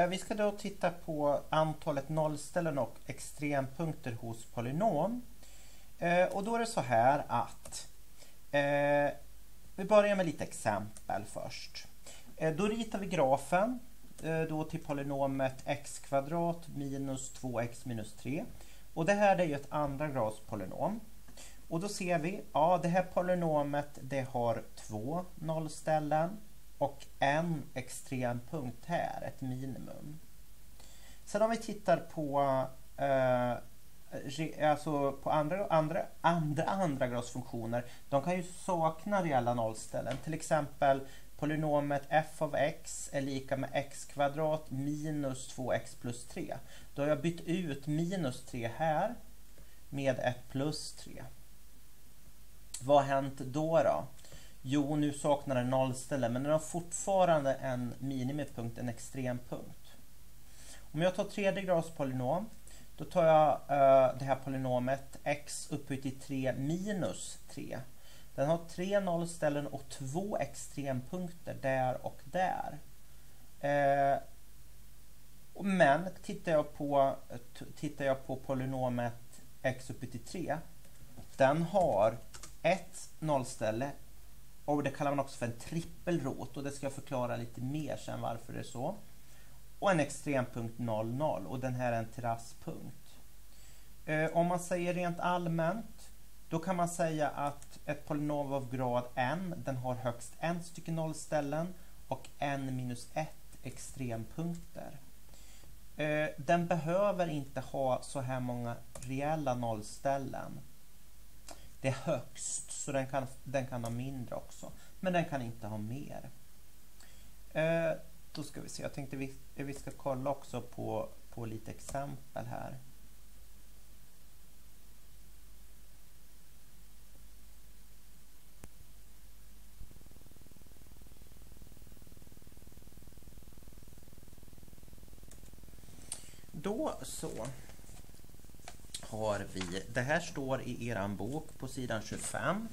Vi ska då titta på antalet nollställen och extrempunkter hos polynom. Och då är det så här att vi börjar med lite exempel först. Då ritar vi grafen då till polynomet x kvadrat minus 2x minus 3. Och det här är ju ett andra grads polynom. Och då ser vi, ja, det här polynomet det har 2 nollställen och en extrempunkt här, ett minimum. Sen om vi tittar på på andra gradsfunktioner, de kan ju sakna reella nollställen. Till exempel polynomet f av x är lika med x kvadrat minus 2x plus 3. Då har jag bytt ut minus 3 här med ett plus 3. Vad har hänt då? Jo, nu saknar den nollställe, men den har fortfarande en minimipunkt, en extrempunkt. Om jag tar tredje grads polynom, då tar jag det här polynomet x upphöjt till 3 minus 3. Den har 3 nollställen och 2 extrempunkter där och där. Men tittar jag på polynomet x upphöjt till 3, den har ett nollställe. Och det kallar man också för en trippelrot. Och det ska jag förklara lite mer sen varför det är så. Och en extrempunkt 0, 0. Och den här är en terrasspunkt. Om man säger rent allmänt, då kan man säga att ett polynom av grad n, den har högst en stycken nollställen och n minus 1 extrempunkter. Den behöver inte ha så här många reella nollställen. Det är högst, så den kan ha mindre också. Men den kan inte ha mer. Då ska vi se. Jag tänkte vi ska kolla också på lite exempel här. Då så har vi, det här står i eran bok på sidan 25.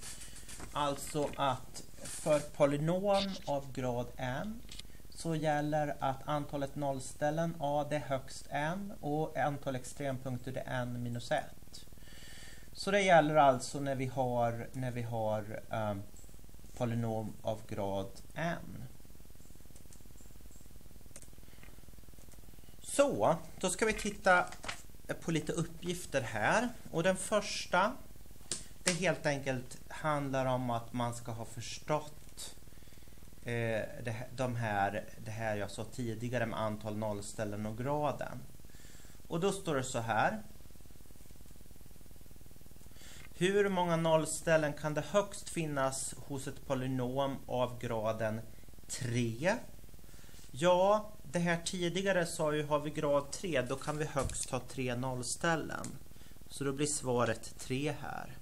Alltså att för polynom av grad n så gäller att antalet nollställen det är högst n och antal extrempunkter det är n minus 1. Så det gäller alltså när vi har polynom av grad n. Så, då ska vi titta på lite uppgifter här. Och den första, det helt enkelt handlar om att man ska ha förstått det här jag sa tidigare med antal nollställen och graden. Och då står det så här. Hur många nollställen kan det högst finnas hos ett polynom av graden 3? Ja, det här tidigare sa ju, har vi grad 3, då kan vi högst ha 3 nollställen. Så då blir svaret 3 här.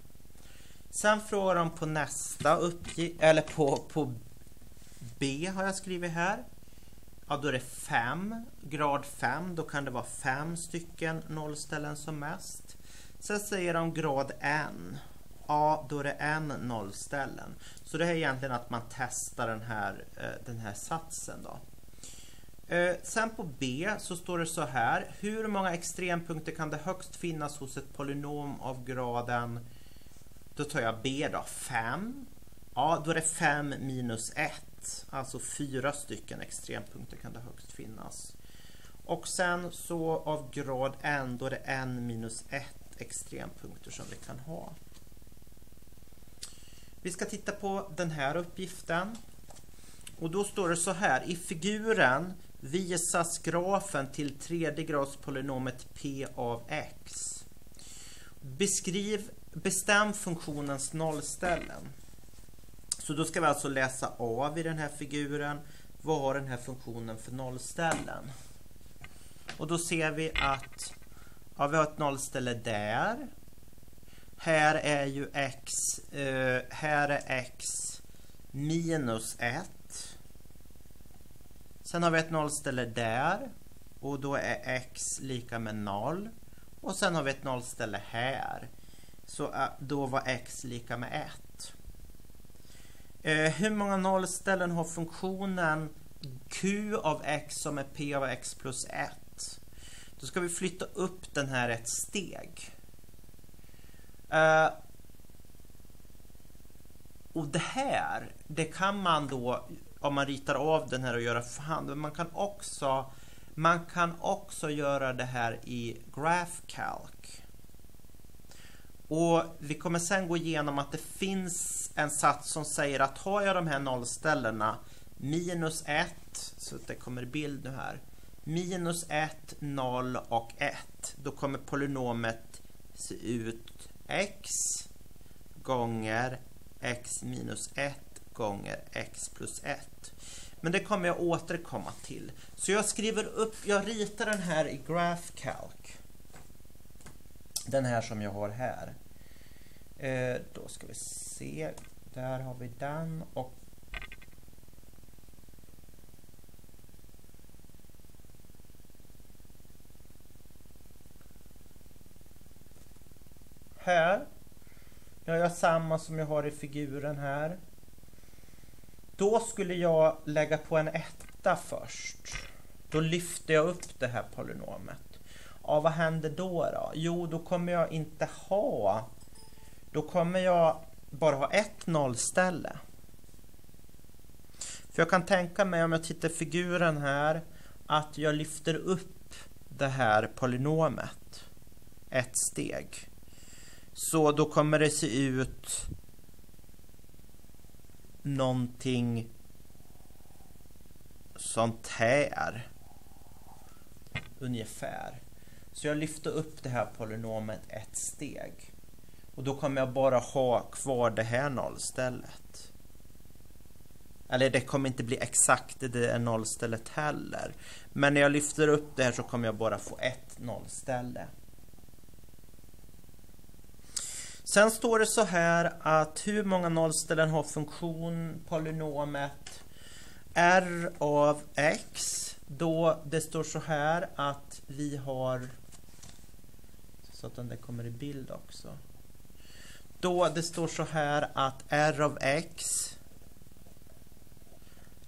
Sen frågar de på nästa uppgift, eller på B har jag skrivit här. Ja, då är det 5, grad 5, då kan det vara 5 stycken nollställen som mest. Sen säger de grad n. Ja, då är det n nollställen. Så det är egentligen att man testar den här satsen då. Sen på B så står det så här. Hur många extrempunkter kan det högst finnas hos ett polynom av graden, då tar jag B då, 5. Ja, då är det 5 minus 1. Alltså 4 stycken extrempunkter kan det högst finnas. Och sen så av grad n, då är det n minus 1 extrempunkter som vi kan ha. Vi ska titta på den här uppgiften. Och då står det så här. I figuren visas grafen till tredje grads polynomet p av x. Bestäm funktionens nollställen. Så då ska vi alltså läsa av i den här figuren. Vad har den här funktionen för nollställen? Och då ser vi att vi har ett nollställe där. Här är ju här är x minus 1. Sen har vi ett nollställe där. Och då är x lika med 0. Och sen har vi ett nollställe här. Så då var x lika med 1. Hur många nollställen har funktionen q av x som är p av x plus 1. Då ska vi flytta upp den här ett steg. Och det här, det kan man då, om man ritar av den här och göra för hand, man kan också göra det här i GraphCalc. Och vi kommer sen gå igenom att det finns en sats som säger att har jag de här nollställena minus 1, så att det kommer i bild nu här, minus 1, 0 och 1, då kommer polynomet se ut x gånger x minus 1 gånger x plus 1. Men det kommer jag återkomma till. Så jag ritar den här i GraphCalc. Den här som jag har här. Då ska vi se. Där har vi den. Och här. Jag gör samma som jag har i figuren här. Då skulle jag lägga på en etta först. Då lyfter jag upp det här polynomet. Ja, vad händer då? Jo, då kommer jag inte ha... Då kommer jag bara ha ett nollställe. För jag kan tänka mig, om jag tittar i figuren här, att jag lyfter upp det här polynomet ett steg. Så då kommer det se ut någonting sånt här. Ungefär. Så jag lyfter upp det här polynomet ett steg. Och då kommer jag bara ha kvar det här nollstället. Eller det kommer inte bli exakt det är nollstället heller. Men när jag lyfter upp det här så kommer jag bara få ett nollställe. Sen står det så här att hur många nollställen har funktion polynomet r av x. Då det står så här att vi har, så att det kommer i bild också. Då det står så här att r av x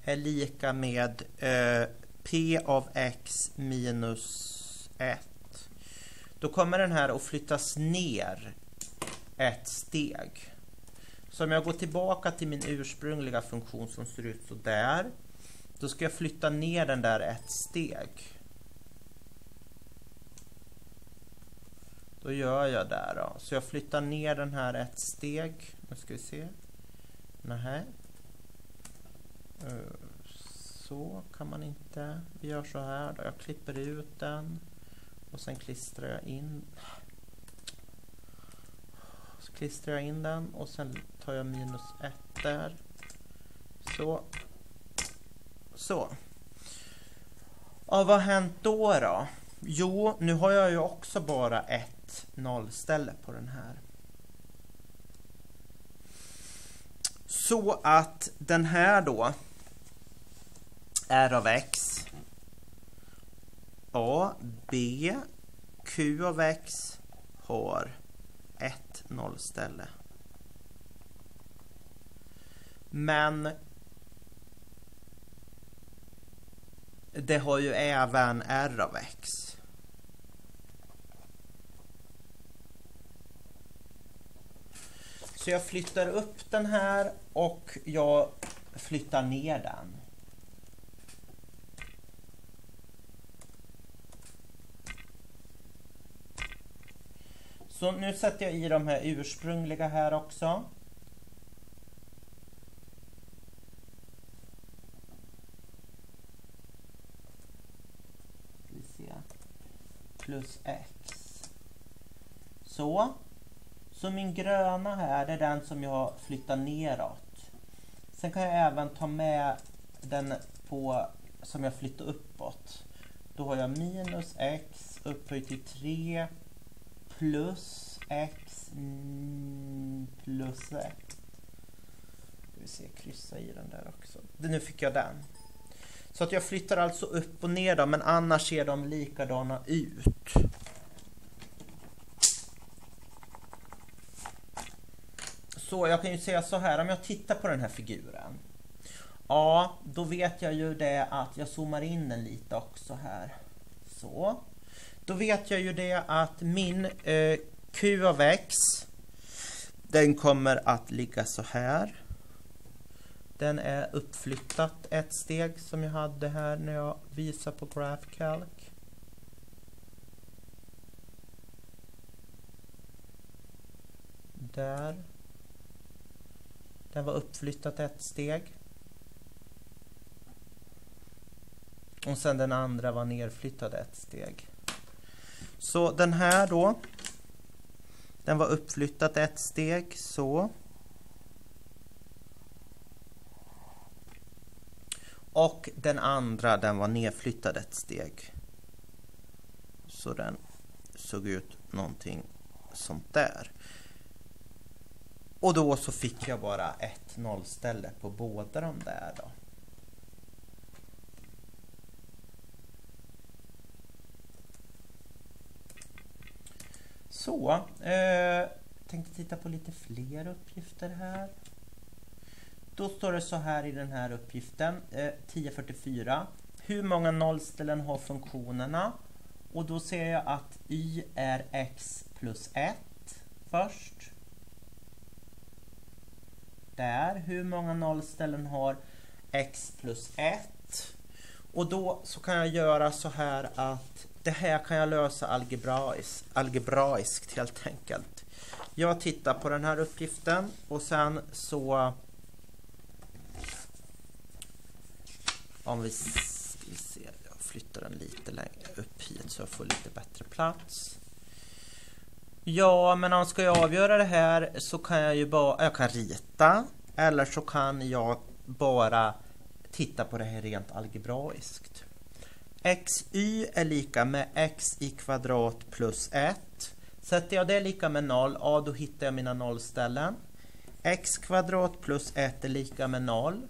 är lika med p av x minus 1. Då kommer den här att flyttas ner ett steg. Så om jag går tillbaka till min ursprungliga funktion som ser ut så där, då ska jag flytta ner den där ett steg. Då gör jag där då. Så jag flyttar ner den här ett steg. Nu ska vi se. Nej. Så kan man inte. Vi gör så här då. Jag klipper ut den. Och sen klistrar jag in. Så klistrar jag in den. Och sen tar jag minus 1 där. Så. Så. Och vad har hänt då? Jo, nu har jag ju också bara ett nollställe på den här. Så att den här då r av x a, b, q av x har ett nollställe. Men det har ju även r av x. Så jag flyttar upp den här och jag flyttar ner den. Så nu sätter jag i de här ursprungliga här också. Ska vi se. Plus x. Så. Så min gröna här är den som jag flyttar neråt. Sen kan jag även ta med den på som jag flyttar uppåt. Då har jag minus x upphöjt till 3 plus x plus 1. Ska vi se, kryssa i den där också. Nu fick jag den. Så att jag flyttar alltså upp och ner då, men annars ser de likadana ut. Så jag kan ju säga så här, om jag tittar på den här figuren. Ja, då vet jag ju det att jag zoomar in den lite också här. Så. Då vet jag ju det att min Q av X, den kommer att ligga så här. Den är uppflyttat ett steg som jag hade här när jag visar på GraphCalc. Där. Den var uppflyttat ett steg. Och sen den andra var nerflyttad ett steg. Så den här då, den var uppflyttat ett steg så. Och den andra, den var nedflyttad ett steg. Så den såg ut någonting sånt där. Och då så fick jag bara ett nollställe på båda de där då. Så, tänkte titta på lite fler uppgifter här. Då står det så här i den här uppgiften, 1044. Hur många nollställen har funktionerna? Och då ser jag att y är x plus 1 först. Där, hur många nollställen har x plus 1? Och då så kan jag göra så här att det här kan jag lösa algebraiskt helt enkelt. Jag tittar på den här uppgiften och sen så om vi ser, jag flyttar den lite längre upp hit så jag får lite bättre plats. Ja, men om ska jag avgöra det här så kan jag ju bara, jag kan rita eller så kan jag bara titta på det här rent algebraiskt. Xy är lika med x i kvadrat plus 1. Sätter jag det lika med 0, ja då hittar jag mina nollställen. X kvadrat plus 1 är lika med 0.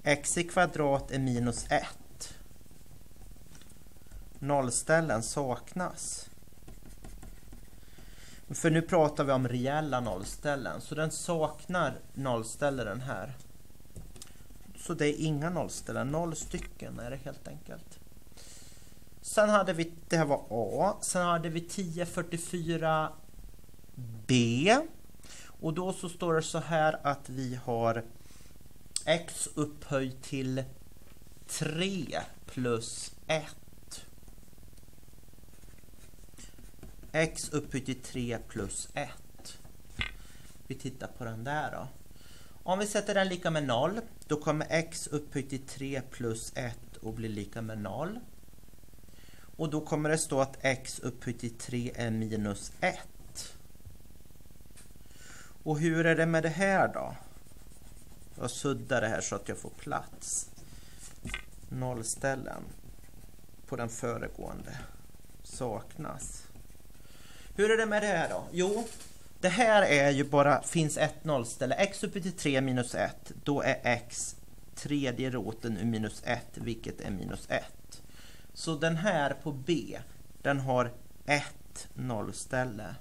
X i kvadrat är minus 1. Nollställen saknas. För nu pratar vi om reella nollställen. Så den saknar nollställen här. Så det är inga nollställen. 0 stycken är det helt enkelt. Sen hade vi, det här var A. Sen hade vi 1044 B. Och då så står det så här att vi har x upphöjt till 3 plus 1. X upphöjt till 3 plus 1. Vi tittar på den där då. Om vi sätter den lika med 0, då kommer x upphöjt till 3 plus 1 och bli lika med 0. Och då kommer det stå att x upphöjt till 3 är minus 1. Och hur är det med det här då? Jag suddar det här så att jag får plats. Nollställen på den föregående saknas. Hur är det med det här då? Jo, det här är ju bara, finns ett nollställe. X upphöjt till 3 minus 1. Då är x tredje roten ur minus 1, vilket är minus 1. Så den här på B, den har ett nollställe.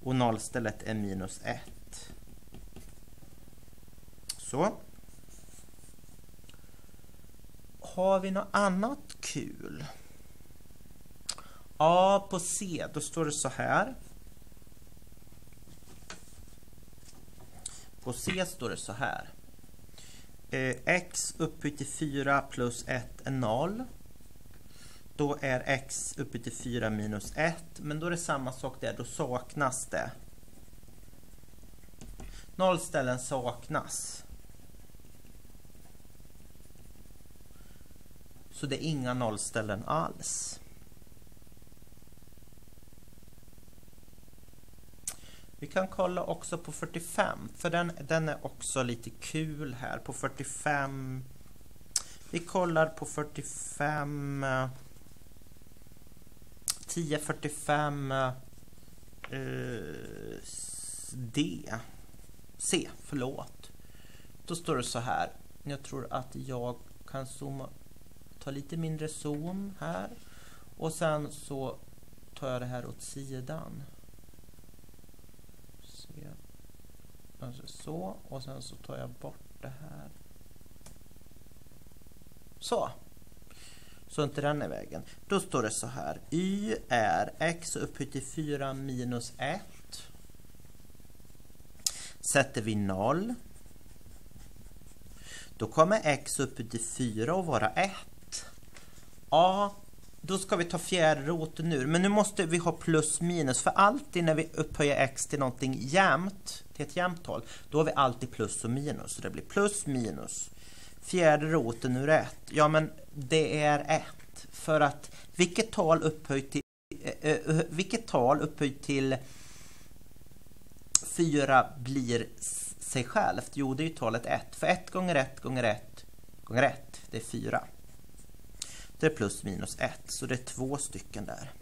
Och nollstället är minus 1. Så. Har vi något annat kul? Ja, på C, då står det så här. På C står det så här. X upphöjt till 4 plus 1 är 0. Då är x upphöjt till 4 minus 1. Men då är det samma sak där, då saknas det. Nollställen saknas. Så det är inga nollställen alls. Vi kan kolla också på 45. För den är också lite kul här. På 45. Vi kollar på 45. 1045 D. C, förlåt. Då står det så här. Jag tror att jag kan ta lite mindre zoom här. Och sen så tar jag det här åt sidan. Alltså så. Och sen så tar jag bort det här. Så inte den är i vägen. Då står det så här. Y är x upphöjt till 4 minus 1. Sätter vi 0. Då kommer x upphöjt till 4 och vara 1. Ja, då ska vi ta fjärde roten nu. Men nu måste vi ha plus minus. För alltid när vi upphöjer x till någonting jämnt, till ett jämnt tal, då har vi alltid plus och minus. Så det blir plus minus. Fjärde roten ur 1. Ja, men det är 1. För att vilket tal upphöjt till 4 blir sig självt? Jo, det är ju talet 1. För 1 gånger 1 gånger 1 gånger 1, det är 4. Det är plus minus 1, så det är 2 stycken där.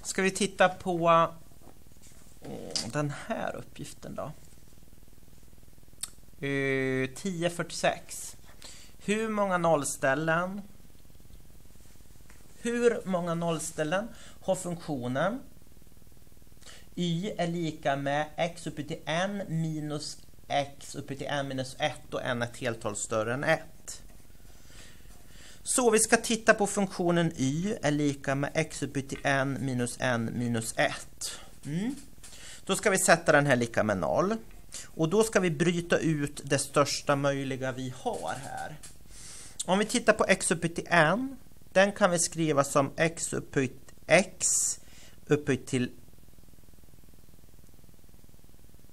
Ska vi titta på den här uppgiften då? 1046. Hur många nollställen har funktionen y är lika med x upphöjt till n minus x upphöjt till n minus 1 och n är ett heltal större än 1. Så vi ska titta på funktionen y är lika med x upphöjt till n minus 1. Då ska vi sätta den här lika med 0. Och då ska vi bryta ut det största möjliga vi har här. Om vi tittar på x upphöjt till n, den kan vi skriva som x upphöjt till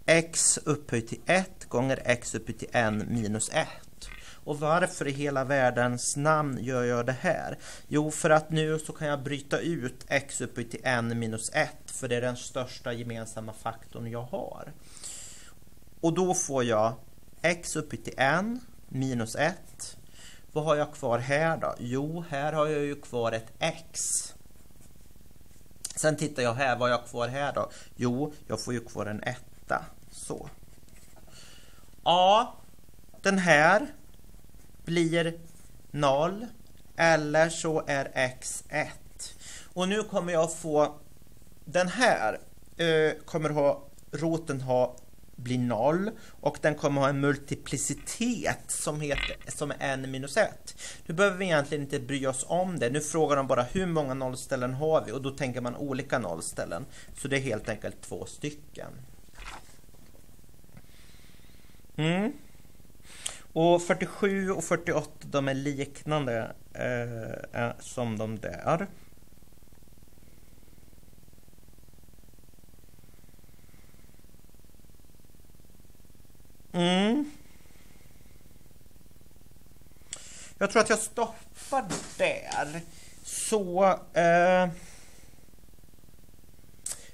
x upphöjt till 1 gånger x upphöjt till n minus 1. Och varför i hela världens namn gör jag det här? Jo, för att nu så kan jag bryta ut x upphöjt till n minus 1, för det är den största gemensamma faktorn jag har. Och då får jag x upphöjt till n minus 1. Vad har jag kvar här då? Jo, här har jag ju kvar ett x. Sen tittar jag här, vad har jag kvar här då? Jo, jag får ju kvar en 1. Så. Ja, den här blir 0, eller så är x 1. Och nu kommer jag få den här blir 0, och den kommer ha en multiplicitet som är n minus 1. Nu behöver vi egentligen inte bry oss om det. Nu frågar de bara hur många nollställen har vi, och då tänker man olika nollställen. Så det är helt enkelt 2 stycken. Och 47 och 48, de är liknande som de där. Jag tror att jag stoppar där. Så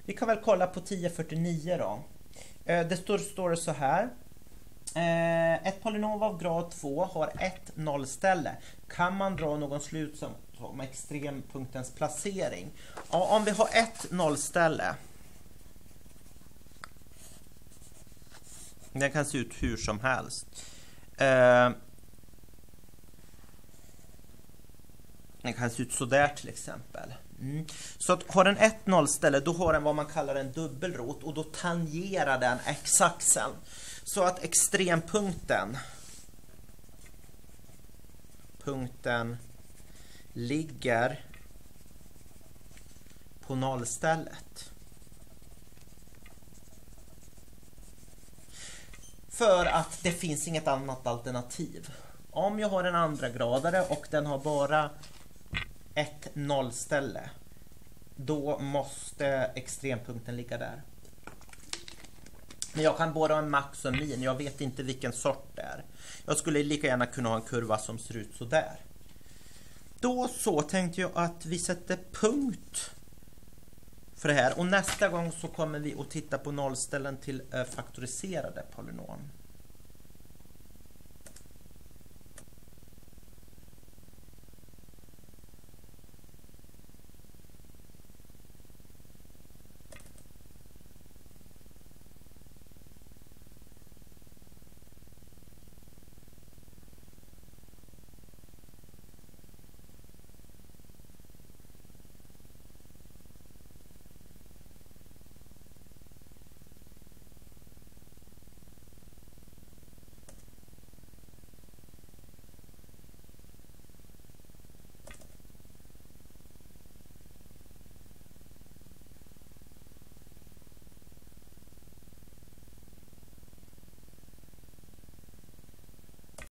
vi kan väl kolla på 1049 då. Det står så här. Ett polynom av grad 2 har ett nollställe. Kan man dra någon slutsats om extrempunktens placering? Ja, om vi har ett nollställe. Det kan se ut hur som helst. Den kan se ut så där till exempel. Så att har den ett nollställe, då har den vad man kallar en dubbelrot, och då tangerar den x-axeln. Så att extrempunkten ligger på nollstället. För att det finns inget annat alternativ. Om jag har en andra gradare och den har bara ett nollställe, då måste extrempunkten ligga där. Men jag kan både ha en max och en min. Jag vet inte vilken sort det är. Jag skulle lika gärna kunna ha en kurva som ser ut så där. Då så tänkte jag att vi sätter punkt för det här. Och nästa gång så kommer vi att titta på nollställen till faktoriserade polynom.